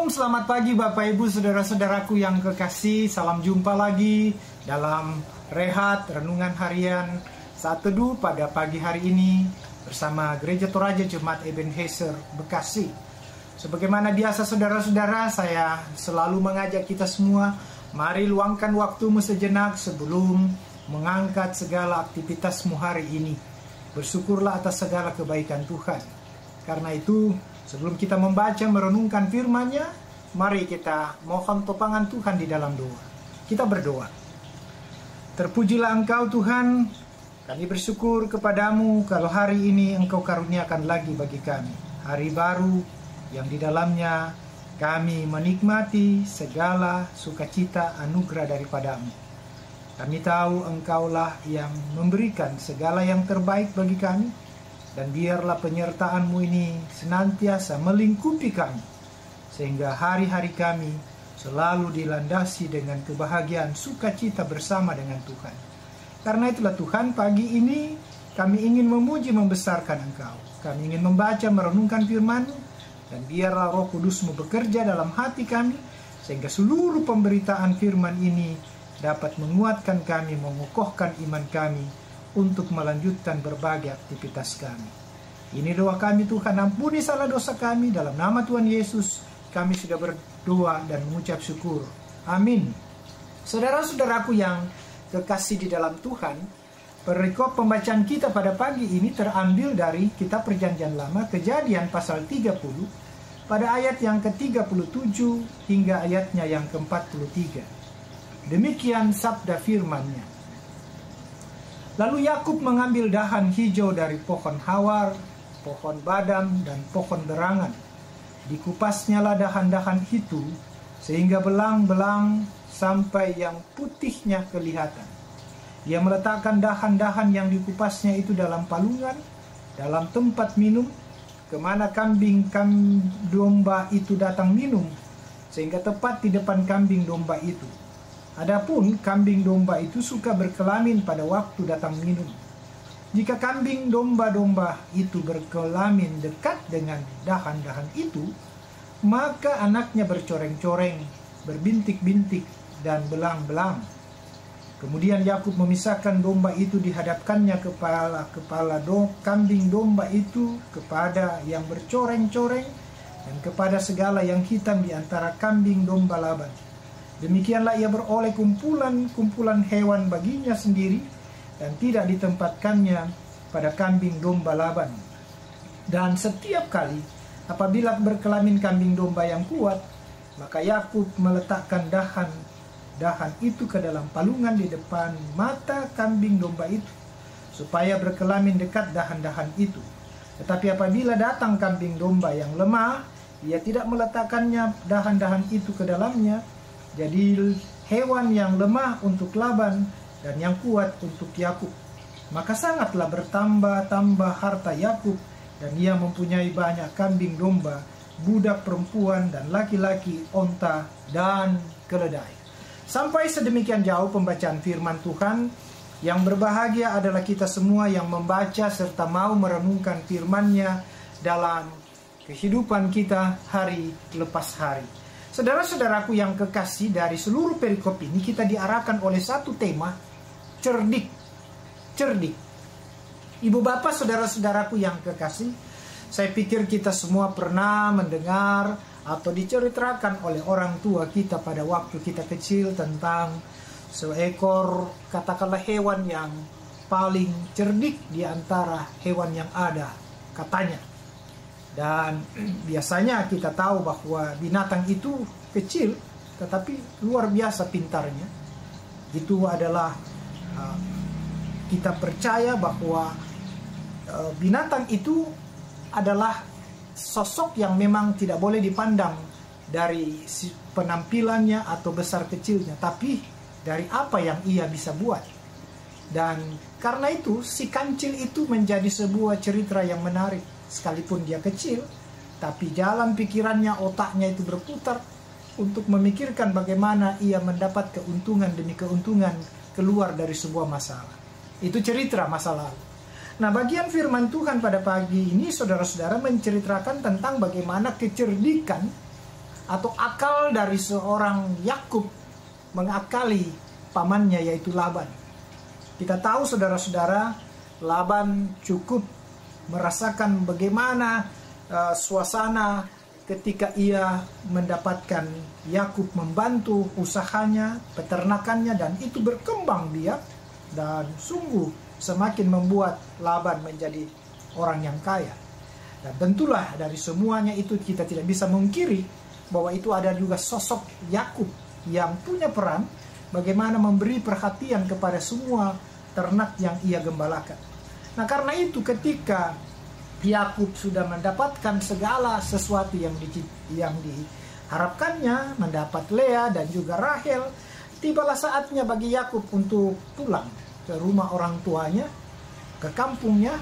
Shalom, selamat pagi Bapak Ibu Saudara-saudaraku yang kekasih. Salam jumpa lagi dalam Rehat Renungan Harian Saat Teduh pada pagi hari ini bersama Gereja Toraja Jemaat Ebenezer Bekasi. Sebagaimana biasa saudara-saudara, saya selalu mengajak kita semua, mari luangkan waktumu sejenak sebelum mengangkat segala aktivitasmu hari ini. Bersyukurlah atas segala kebaikan Tuhan. Karena itu, sebelum kita membaca merenungkan firman-Nya, mari kita mohon topangan Tuhan di dalam doa. Kita berdoa. Terpujilah Engkau Tuhan, kami bersyukur kepadamu kalau hari ini Engkau karuniakan lagi bagi kami hari baru yang di dalamnya kami menikmati segala sukacita anugerah daripadamu. Kami tahu Engkaulah yang memberikan segala yang terbaik bagi kami. Dan biarlah penyertaan-Mu ini senantiasa melingkupi kami, sehingga hari-hari kami selalu dilandasi dengan kebahagiaan sukacita bersama dengan Tuhan. Karena itulah Tuhan, pagi ini kami ingin memuji membesarkan Engkau. Kami ingin membaca merenungkan firman-Mu, dan biarlah Roh Kudus-Mu bekerja dalam hati kami, sehingga seluruh pemberitaan firman ini dapat menguatkan kami, mengokohkan iman kami, untuk melanjutkan berbagai aktivitas kami. Ini doa kami Tuhan, ampuni salah dosa kami, dalam nama Tuhan Yesus kami sudah berdoa dan mengucap syukur. Amin. Saudara-saudaraku yang kekasih di dalam Tuhan, perikop pembacaan kita pada pagi ini terambil dari kitab Perjanjian Lama, Kejadian pasal 30 pada ayat yang ke-37 hingga ayatnya yang ke-43. Demikian sabda firman-Nya. Lalu Yakub mengambil dahan hijau dari pohon hawar, pohon badam, dan pohon berangan. Dikupasnyalah dahan-dahan itu, sehingga belang-belang sampai yang putihnya kelihatan. Ia meletakkan dahan-dahan yang dikupasnya itu dalam palungan, dalam tempat minum, kemana kambing domba itu datang minum, sehingga tepat di depan kambing domba itu. Adapun kambing domba itu suka berkelamin pada waktu datang minum. Jika kambing domba-domba itu berkelamin dekat dengan dahan-dahan itu, maka anaknya bercoreng-coreng, berbintik-bintik, dan belang-belang. Kemudian Yakub memisahkan domba itu, dihadapkannya kepala kambing domba itu kepada yang bercoreng-coreng dan kepada segala yang hitam di antara kambing domba Laban. Demikianlah ia beroleh kumpulan hewan baginya sendiri, dan tidak ditempatkannya pada kambing domba Laban. Dan setiap kali apabila berkelamin kambing domba yang kuat, maka Yakub meletakkan dahan itu ke dalam palungan di depan mata kambing domba itu, supaya berkelamin dekat dahan-dahan itu. Tetapi apabila datang kambing domba yang lemah, ia tidak meletakkannya dahan-dahan itu ke dalamnya. Jadi hewan yang lemah untuk Laban dan yang kuat untuk Yakub. Maka sangatlah bertambah-tambah harta Yakub, dan ia mempunyai banyak kambing domba, budak perempuan dan laki-laki, onta dan keledai. Sampai sedemikian jauh pembacaan firman Tuhan. Yang berbahagia adalah kita semua yang membaca serta mau merenungkan firman-Nya dalam kehidupan kita hari lepas hari. Saudara-saudaraku yang kekasih, dari seluruh perikop ini kita diarahkan oleh satu tema, cerdik. Cerdik. Ibu bapak, saudara-saudaraku yang kekasih, saya pikir kita semua pernah mendengar atau diceritakan oleh orang tua kita pada waktu kita kecil tentang seekor, katakanlah hewan yang paling cerdik di antara hewan yang ada, katanya. Dan biasanya kita tahu bahwa binatang itu kecil, tetapi luar biasa pintarnya. Itu adalah kita percaya bahwa binatang itu adalah sosok yang memang tidak boleh dipandang dari penampilannya atau besar kecilnya, tapi dari apa yang ia bisa buat. Dan karena itu si kancil itu menjadi sebuah cerita yang menarik. Sekalipun dia kecil, tapi jalan pikirannya, otaknya itu berputar untuk memikirkan bagaimana ia mendapat keuntungan demi keuntungan keluar dari sebuah masalah. Itu cerita masa lalu. Nah, bagian firman Tuhan pada pagi ini, saudara-saudara, menceritakan tentang bagaimana kecerdikan atau akal dari seorang Yakub mengakali pamannya yaitu Laban. Kita tahu saudara-saudara, Laban cukup merasakan bagaimana suasana ketika ia mendapatkan Yakub membantu usahanya, peternakannya, dan itu berkembang biak dan sungguh semakin membuat Laban menjadi orang yang kaya. Dan tentulah dari semuanya itu kita tidak bisa mengkiri bahwa itu ada juga sosok Yakub yang punya peran bagaimana memberi perhatian kepada semua ternak yang ia gembalakan. Nah, karena itu ketika Yakub sudah mendapatkan segala sesuatu yang diharapkannya, mendapat Lea dan juga Rahel, tibalah saatnya bagi Yakub untuk pulang ke rumah orang tuanya, ke kampungnya,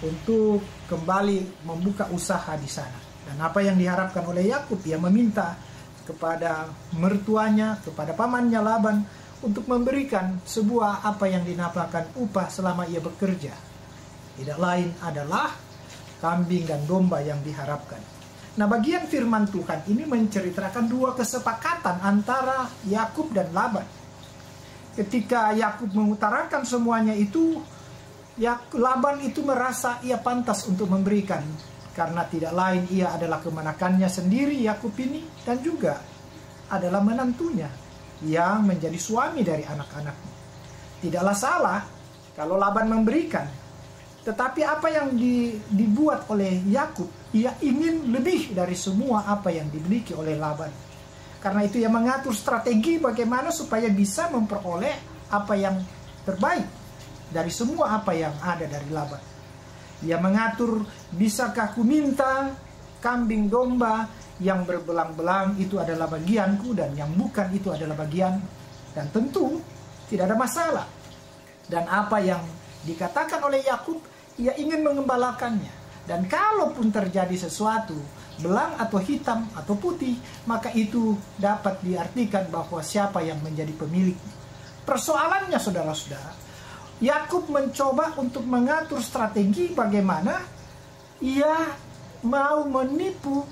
untuk kembali membuka usaha di sana. Dan apa yang diharapkan oleh Yakub, ia meminta kepada mertuanya, kepada pamannya Laban, untuk memberikan sebuah apa yang dinamakan upah selama ia bekerja. Tidak lain adalah kambing dan domba yang diharapkan. Nah, bagian firman Tuhan ini menceritakan dua kesepakatan antara Yakub dan Laban. Ketika Yakub mengutarakan semuanya itu, Laban itu merasa ia pantas untuk memberikan, karena tidak lain ia adalah kemenakannya sendiri, Yakub ini, dan juga adalah menantunya yang menjadi suami dari anak-anaknya. Tidaklah salah kalau Laban memberikan, tetapi apa yang dibuat oleh Yakub, ia ingin lebih dari semua apa yang dimiliki oleh Laban. Karena itu ia mengatur strategi bagaimana supaya bisa memperoleh apa yang terbaik dari semua apa yang ada dari Laban. Ia mengatur, bisakah ku minta kambing domba yang berbelang-belang itu adalah bagianku, dan yang bukan itu adalah bagian. Dan tentu tidak ada masalah. Dan apa yang dikatakan oleh Yakub, ia ingin mengembalakannya. Dan kalaupun terjadi sesuatu, belang atau hitam atau putih, maka itu dapat diartikan bahwa siapa yang menjadi pemilik. Persoalannya saudara-saudara, Yakub mencoba untuk mengatur strategi bagaimana ia mau menipu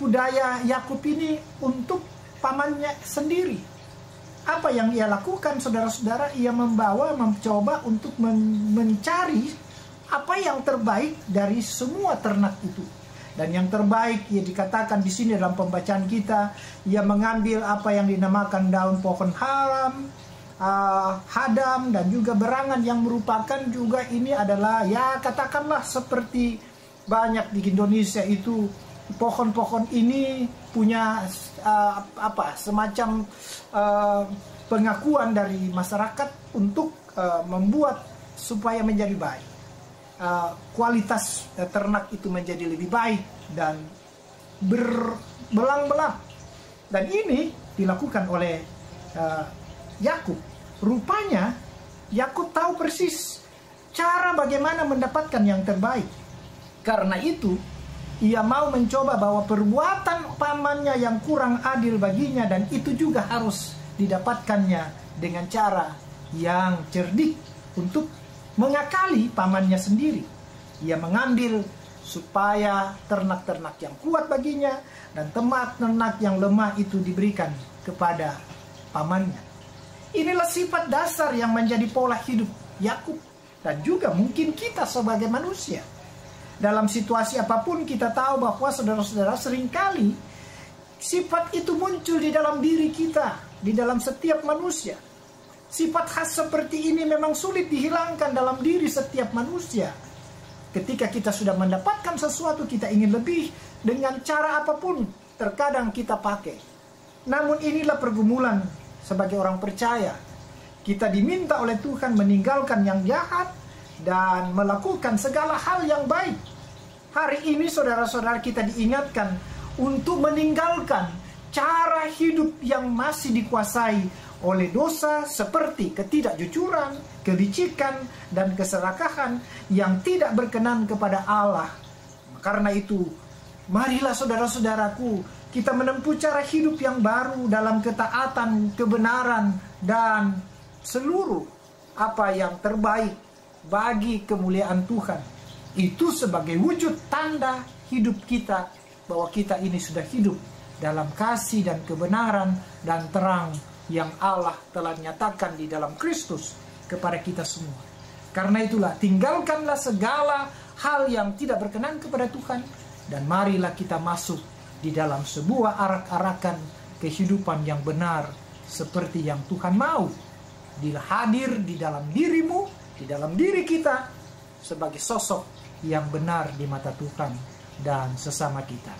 daya Yakub ini untuk pamannya sendiri. Apa yang ia lakukan saudara-saudara, ia mencoba untuk mencari apa yang terbaik dari semua ternak itu. Dan yang terbaik ia dikatakan di sini dalam pembacaan kita, ia mengambil apa yang dinamakan daun pohon haram, hadam, dan juga berangan, yang merupakan juga ini adalah ya katakanlah seperti banyak di Indonesia itu pohon-pohon ini punya semacam pengakuan dari masyarakat untuk membuat supaya menjadi baik. Kualitas ternak itu menjadi lebih baik dan berbelang-belang. Dan ini dilakukan oleh Yakub. Rupanya Yakub tahu persis cara bagaimana mendapatkan yang terbaik. Karena itu ia mau mencoba bahwa perbuatan pamannya yang kurang adil baginya, dan itu juga harus didapatkannya dengan cara yang cerdik untuk mengakali pamannya sendiri. Ia mengambil supaya ternak-ternak yang kuat baginya dan ternak yang lemah itu diberikan kepada pamannya. Inilah sifat dasar yang menjadi pola hidup Yakub dan juga mungkin kita sebagai manusia. Dalam situasi apapun kita tahu bahwa saudara-saudara seringkali sifat itu muncul di dalam diri kita, di dalam setiap manusia. Sifat khas seperti ini memang sulit dihilangkan dalam diri setiap manusia. Ketika kita sudah mendapatkan sesuatu, kita ingin lebih dengan cara apapun terkadang kita pakai. Namun inilah pergumulan sebagai orang percaya. Kita diminta oleh Tuhan meninggalkan yang jahat dan melakukan segala hal yang baik. Hari ini saudara-saudara kita diingatkan untuk meninggalkan cara hidup yang masih dikuasai oleh dosa seperti ketidakjujuran, kelicikan, dan keserakahan yang tidak berkenan kepada Allah. Karena itu, marilah saudara-saudaraku, kita menempuh cara hidup yang baru dalam ketaatan, kebenaran, dan seluruh apa yang terbaik bagi kemuliaan Tuhan. Itu sebagai wujud tanda hidup kita bahwa kita ini sudah hidup dalam kasih dan kebenaran dan terang yang Allah telah nyatakan di dalam Kristus kepada kita semua. Karena itulah, tinggalkanlah segala hal yang tidak berkenan kepada Tuhan, dan marilah kita masuk di dalam sebuah arak-arakan kehidupan yang benar seperti yang Tuhan mau. Dia hadir di dalam dirimu, di dalam diri kita, sebagai sosok yang benar di mata Tuhan dan sesama kita.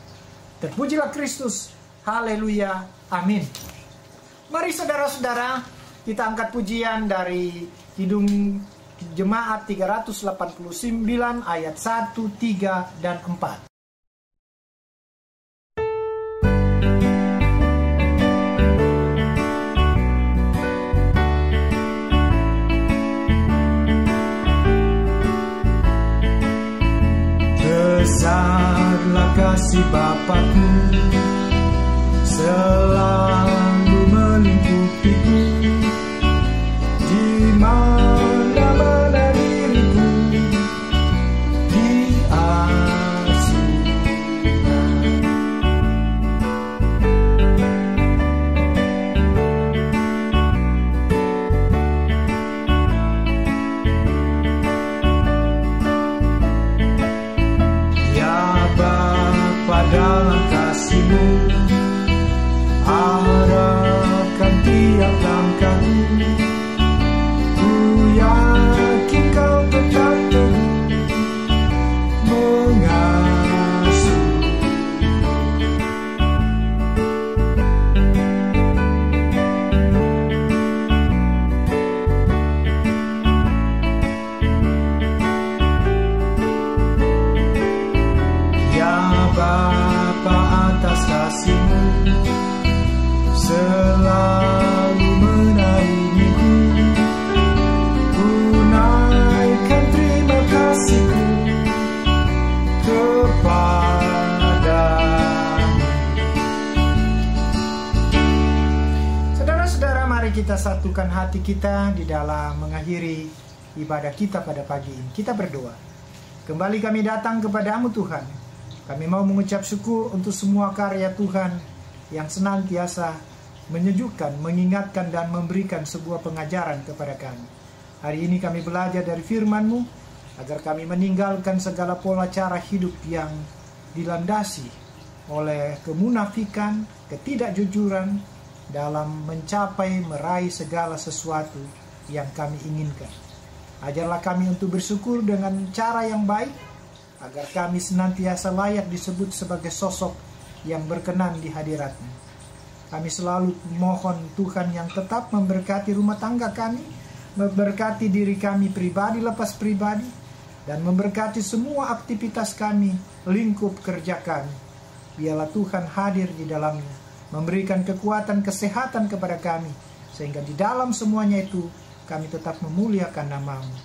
Terpujilah Kristus. Haleluya. Amin. Mari saudara-saudara, kita angkat pujian dari Kidung Jemaat 389 ayat 1, 3, dan 4. Besarlah kasih Bapakku, selalu melingkupiku, di mana-mana diriku diasuhnya. Dalam kasih-Mu arahkan tiap langkahku, ku yakin Kau tetap teguh mengasihi. Bapa, atas kasih-Mu selalu menaungiku, ku naikkan terima kasih-Ku kepadamu. Saudara-saudara, mari kita satukan hati kita di dalam mengakhiri ibadah kita pada pagi ini. Kita berdoa. Kembali kami datang kepadamu Tuhan. Kami mau mengucap syukur untuk semua karya Tuhan yang senantiasa menyejukkan, mengingatkan, dan memberikan sebuah pengajaran kepada kami. Hari ini kami belajar dari firman-Mu, agar kami meninggalkan segala pola cara hidup yang dilandasi oleh kemunafikan, ketidakjujuran dalam mencapai, meraih segala sesuatu yang kami inginkan. Ajarlah kami untuk bersyukur dengan cara yang baik, agar kami senantiasa layak disebut sebagai sosok yang berkenan di hadirat-Mu. Kami selalu mohon Tuhan yang tetap memberkati rumah tangga kami, memberkati diri kami pribadi lepas pribadi, dan memberkati semua aktivitas kami, lingkup kerja kami. Biarlah Tuhan hadir di dalamnya, memberikan kekuatan kesehatan kepada kami, sehingga di dalam semuanya itu kami tetap memuliakan nama-Mu.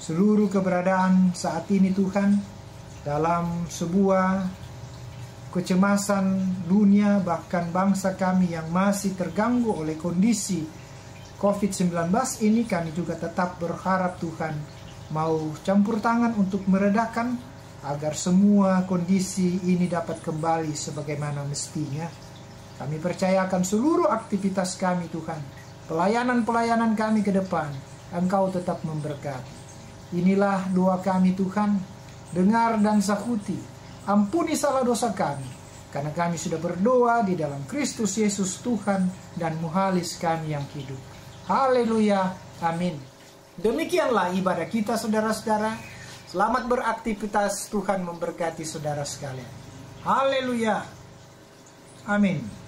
Seluruh keberadaan saat ini Tuhan, dalam sebuah kecemasan dunia, bahkan bangsa kami yang masih terganggu oleh kondisi COVID-19 ini, kami juga tetap berharap Tuhan mau campur tangan untuk meredakan, agar semua kondisi ini dapat kembali sebagaimana mestinya. Kami percayakan seluruh aktivitas kami Tuhan, pelayanan-pelayanan kami ke depan, Engkau tetap memberkati. Inilah doa kami Tuhan. Dengar dan sahuti, ampuni salah dosa kami, karena kami sudah berdoa di dalam Kristus Yesus Tuhan dan Muhalis kami yang hidup. Haleluya, amin. Demikianlah ibadah kita saudara-saudara. Selamat beraktivitas, Tuhan memberkati saudara sekalian. Haleluya, amin.